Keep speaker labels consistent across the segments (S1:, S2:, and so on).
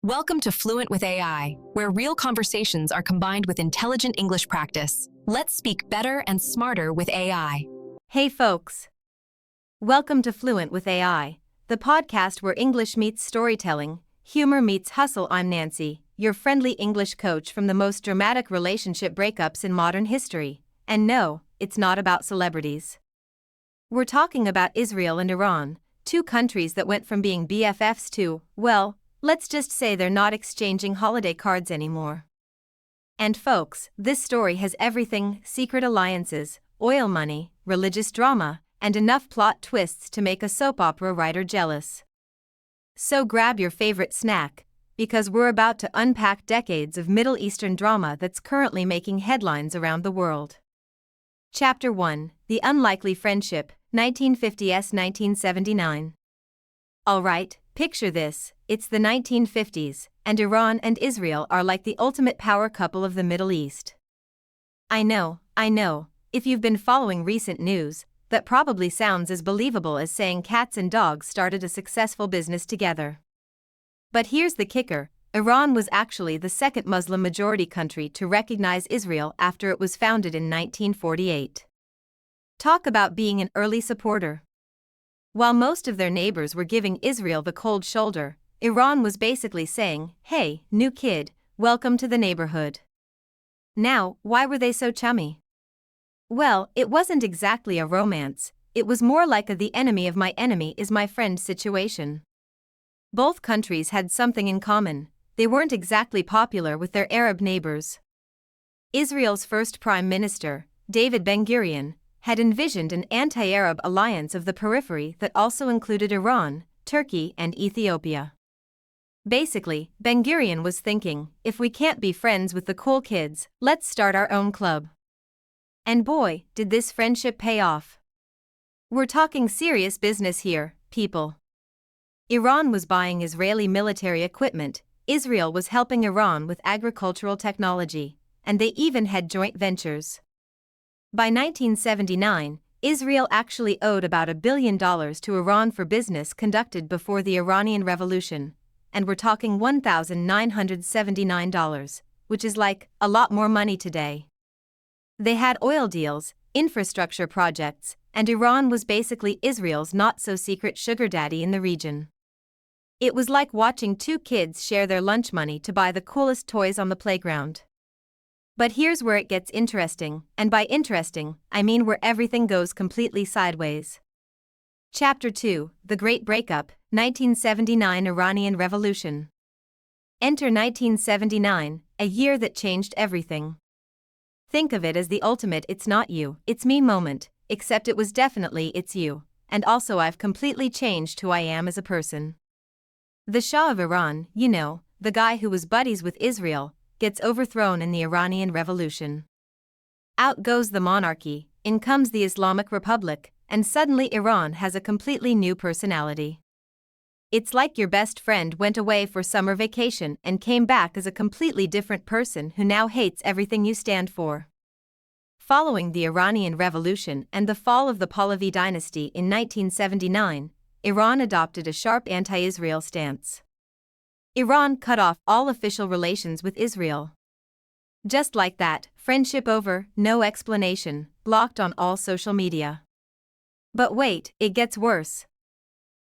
S1: Welcome to Fluent with AI, where real conversations are combined with intelligent English practice. Let's speak better and smarter with AI.
S2: Hey folks! Welcome to Fluent with AI, the podcast where English meets storytelling, humor meets hustle. I'm Nancy, your friendly English coach from the most dramatic relationship breakups in modern history. And no, it's not about celebrities. We're talking about Israel and Iran, two countries that went from being BFFs to, well, let's just say they're not exchanging holiday cards anymore. And folks, this story has everything: secret alliances, oil money, religious drama, and enough plot twists to make a soap opera writer jealous. So grab your favorite snack, because we're about to unpack decades of Middle Eastern drama that's currently making headlines around the world. Chapter 1: The Unlikely Friendship, 1950s-1979. Alright, picture this: it's the 1950s, and Iran and Israel are like the ultimate power couple of the Middle East. I know, if you've been following recent news, that probably sounds as believable as saying cats and dogs started a successful business together. But here's the kicker: Iran was actually the second Muslim-majority country to recognize Israel after it was founded in 1948. Talk about being an early supporter. While most of their neighbors were giving Israel the cold shoulder, Iran was basically saying, "Hey, new kid, welcome to the neighborhood." Now, why were they so chummy? Well, it wasn't exactly a romance, it was more like a "the enemy of my enemy is my friend" situation. Both countries had something in common: they weren't exactly popular with their Arab neighbors. Israel's first prime minister, David Ben-Gurion, had envisioned an anti-Arab alliance of the periphery that also included Iran, Turkey, and Ethiopia. Basically, Ben-Gurion was thinking, if we can't be friends with the cool kids, let's start our own club. And boy, did this friendship pay off. We're talking serious business here, people. Iran was buying Israeli military equipment, Israel was helping Iran with agricultural technology, and they even had joint ventures. By 1979, Israel actually owed about $1 billion to Iran for business conducted before the Iranian Revolution, and we're talking $1,979, which is like a lot more money today. They had oil deals, infrastructure projects, and Iran was basically Israel's not-so-secret sugar daddy in the region. It was like watching two kids share their lunch money to buy the coolest toys on the playground. But here's where it gets interesting, and by interesting, I mean where everything goes completely sideways. Chapter 2: The Great Breakup, 1979 Iranian Revolution. Enter 1979, a year that changed everything. Think of it as the ultimate "it's not you, it's me" moment, except it was definitely "it's you, and also I've completely changed who I am as a person." The Shah of Iran, the guy who was buddies with Israel, gets overthrown in the Iranian Revolution. Out goes the monarchy, in comes the Islamic Republic, and suddenly Iran has a completely new personality. It's like your best friend went away for summer vacation and came back as a completely different person who now hates everything you stand for. Following the Iranian Revolution and the fall of the Pahlavi dynasty in 1979, Iran adopted a sharp anti-Israel stance. Iran cut off all official relations with Israel. Just like that, friendship over, no explanation, blocked on all social media. But wait, it gets worse.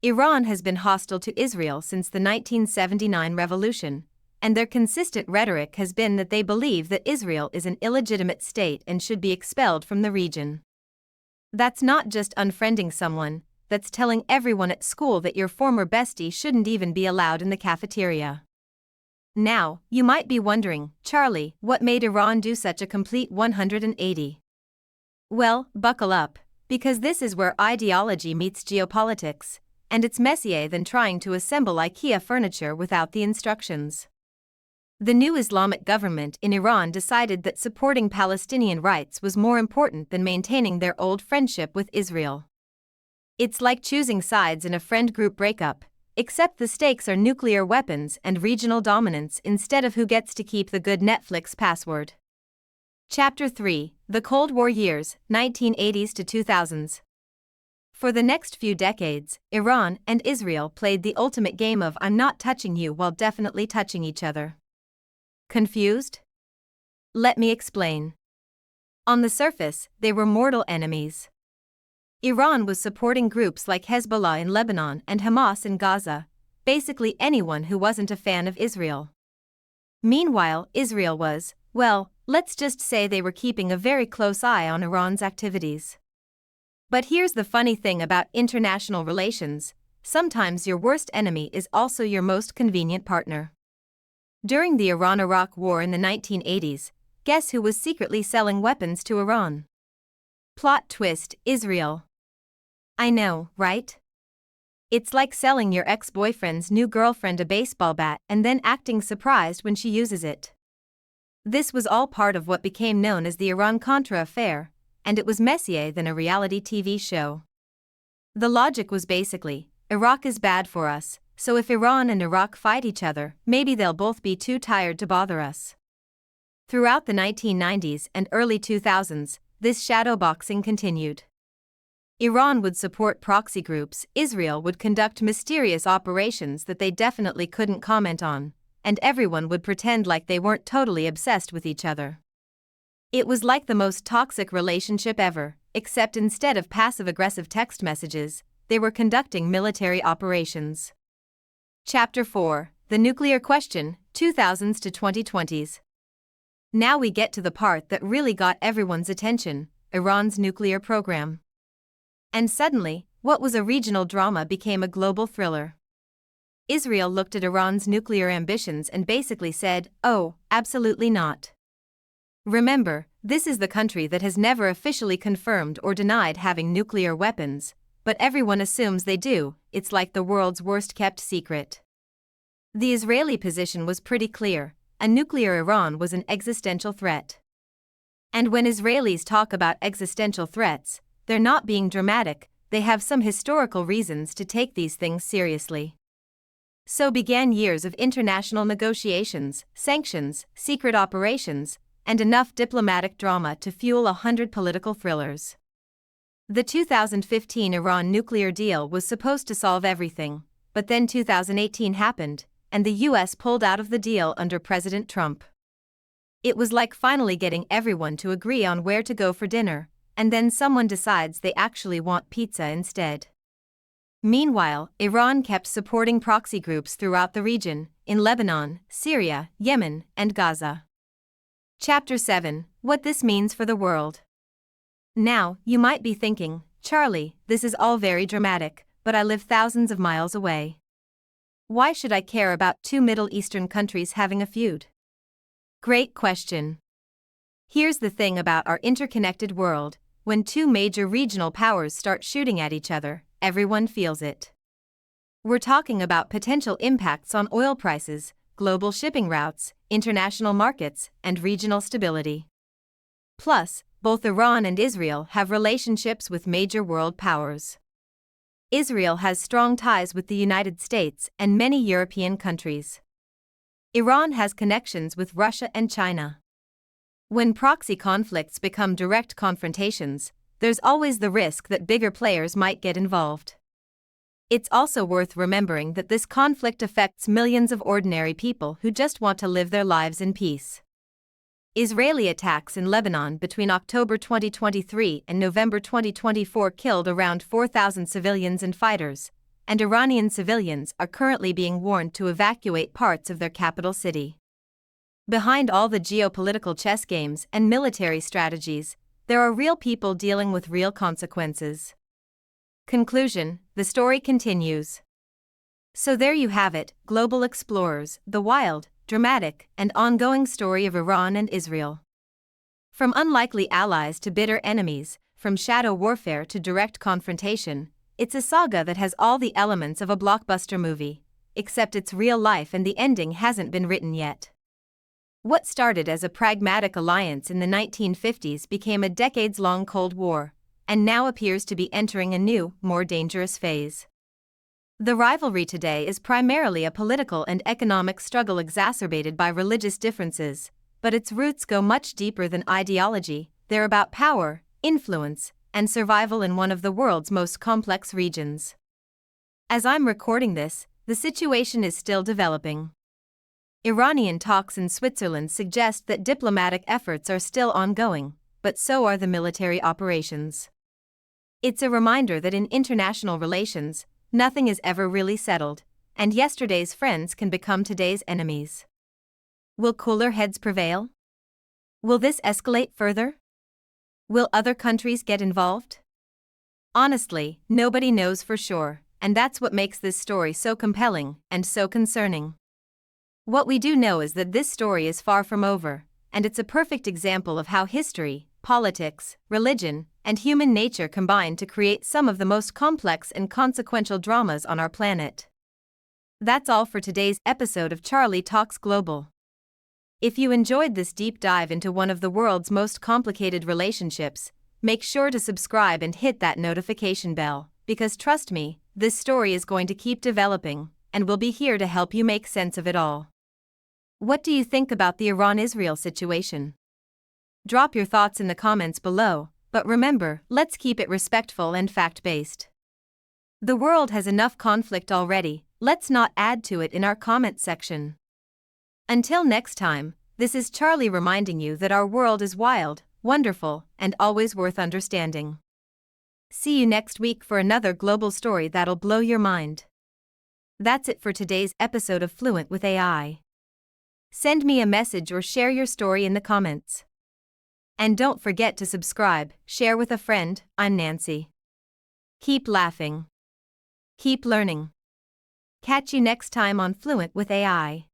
S2: Iran has been hostile to Israel since the 1979 revolution, and their consistent rhetoric has been that they believe that Israel is an illegitimate state and should be expelled from the region. That's not just unfriending someone, that's telling everyone at school that your former bestie shouldn't even be allowed in the cafeteria. Now, you might be wondering, Charlie, what made Iran do such a complete 180? Well, buckle up, because this is where ideology meets geopolitics, and it's messier than trying to assemble IKEA furniture without the instructions. The new Islamic government in Iran decided that supporting Palestinian rights was more important than maintaining their old friendship with Israel. It's like choosing sides in a friend group breakup, except the stakes are nuclear weapons and regional dominance instead of who gets to keep the good Netflix password. Chapter 3: The Cold War Years, 1980s to 2000s. For the next few decades, Iran and Israel played the ultimate game of I'm not touching you while definitely touching each other. Confused? Let me explain. On the surface, they were mortal enemies. Iran was supporting groups like Hezbollah in Lebanon and Hamas in Gaza, basically anyone who wasn't a fan of Israel. Meanwhile, Israel was, well, let's just say they were keeping a very close eye on Iran's activities. But here's the funny thing about international relations: sometimes your worst enemy is also your most convenient partner. During the Iran-Iraq War in the 1980s, guess who was secretly selling weapons to Iran? Plot twist: Israel. I know, right? It's like selling your ex-boyfriend's new girlfriend a baseball bat and then acting surprised when she uses it. This was all part of what became known as the Iran-Contra affair, and it was messier than a reality TV show. The logic was basically, Iraq is bad for us, so if Iran and Iraq fight each other, maybe they'll both be too tired to bother us. Throughout the 1990s and early 2000s, this shadowboxing continued. Iran would support proxy groups, Israel would conduct mysterious operations that they definitely couldn't comment on, and everyone would pretend like they weren't totally obsessed with each other. It was like the most toxic relationship ever, except instead of passive-aggressive text messages, they were conducting military operations. Chapter 4: The Nuclear Question, 2000s to 2020s. Now we get to the part that really got everyone's attention: Iran's nuclear program. And suddenly, what was a regional drama became a global thriller. Israel looked at Iran's nuclear ambitions and basically said, "Oh, absolutely not." Remember, this is the country that has never officially confirmed or denied having nuclear weapons, but everyone assumes they do. It's like the world's worst-kept secret. The Israeli position was pretty clear: a nuclear Iran was an existential threat. And when Israelis talk about existential threats, they're not being dramatic, they have some historical reasons to take these things seriously. So began years of international negotiations, sanctions, secret operations, and enough diplomatic drama to fuel 100 political thrillers. The 2015 Iran nuclear deal was supposed to solve everything, but then 2018 happened, and the US pulled out of the deal under President Trump. It was like finally getting everyone to agree on where to go for dinner, and then someone decides they actually want pizza instead. Meanwhile, Iran kept supporting proxy groups throughout the region, in Lebanon, Syria, Yemen, and Gaza. Chapter 7: What this means for the world. Now, you might be thinking, Charlie, this is all very dramatic, but I live thousands of miles away. Why should I care about two Middle Eastern countries having a feud? Great question. Here's the thing about our interconnected world: when two major regional powers start shooting at each other, everyone feels it. We're talking about potential impacts on oil prices, global shipping routes, international markets, and regional stability. Plus, both Iran and Israel have relationships with major world powers. Israel has strong ties with the United States and many European countries. Iran has connections with Russia and China. When proxy conflicts become direct confrontations, there's always the risk that bigger players might get involved. It's also worth remembering that this conflict affects millions of ordinary people who just want to live their lives in peace. Israeli attacks in Lebanon between October 2023 and November 2024 killed around 4,000 civilians and fighters, and Iranian civilians are currently being warned to evacuate parts of their capital city. Behind all the geopolitical chess games and military strategies, there are real people dealing with real consequences. Conclusion: the story continues. So there you have it, global explorers, the wild, dramatic, and ongoing story of Iran and Israel. From unlikely allies to bitter enemies, from shadow warfare to direct confrontation, it's a saga that has all the elements of a blockbuster movie, except it's real life and the ending hasn't been written yet. What started as a pragmatic alliance in the 1950s became a decades-long Cold War, and now appears to be entering a new, more dangerous phase. The rivalry today is primarily a political and economic struggle exacerbated by religious differences, but its roots go much deeper than ideology. They're about power, influence, and survival in one of the world's most complex regions. As I'm recording this, the situation is still developing. Iranian talks in Switzerland suggest that diplomatic efforts are still ongoing, but so are the military operations. It's a reminder that in international relations, nothing is ever really settled, and yesterday's friends can become today's enemies. Will cooler heads prevail? Will this escalate further? Will other countries get involved? Honestly, nobody knows for sure, and that's what makes this story so compelling and so concerning. What we do know is that this story is far from over, and it's a perfect example of how history, politics, religion, and human nature combine to create some of the most complex and consequential dramas on our planet. That's all for today's episode of Charlie Talks Global. If you enjoyed this deep dive into one of the world's most complicated relationships, make sure to subscribe and hit that notification bell, because trust me, this story is going to keep developing, and we'll be here to help you make sense of it all. What do you think about the Iran-Israel situation? Drop your thoughts in the comments below, but remember, let's keep it respectful and fact-based. The world has enough conflict already, let's not add to it in our comment section. Until next time, this is Charlie reminding you that our world is wild, wonderful, and always worth understanding. See you next week for another global story that'll blow your mind. That's it for today's episode of Fluent with AI. Send me a message or share your story in the comments. And don't forget to subscribe, share with a friend. I'm Nancy. Keep laughing. Keep learning. Catch you next time on Fluent with AI.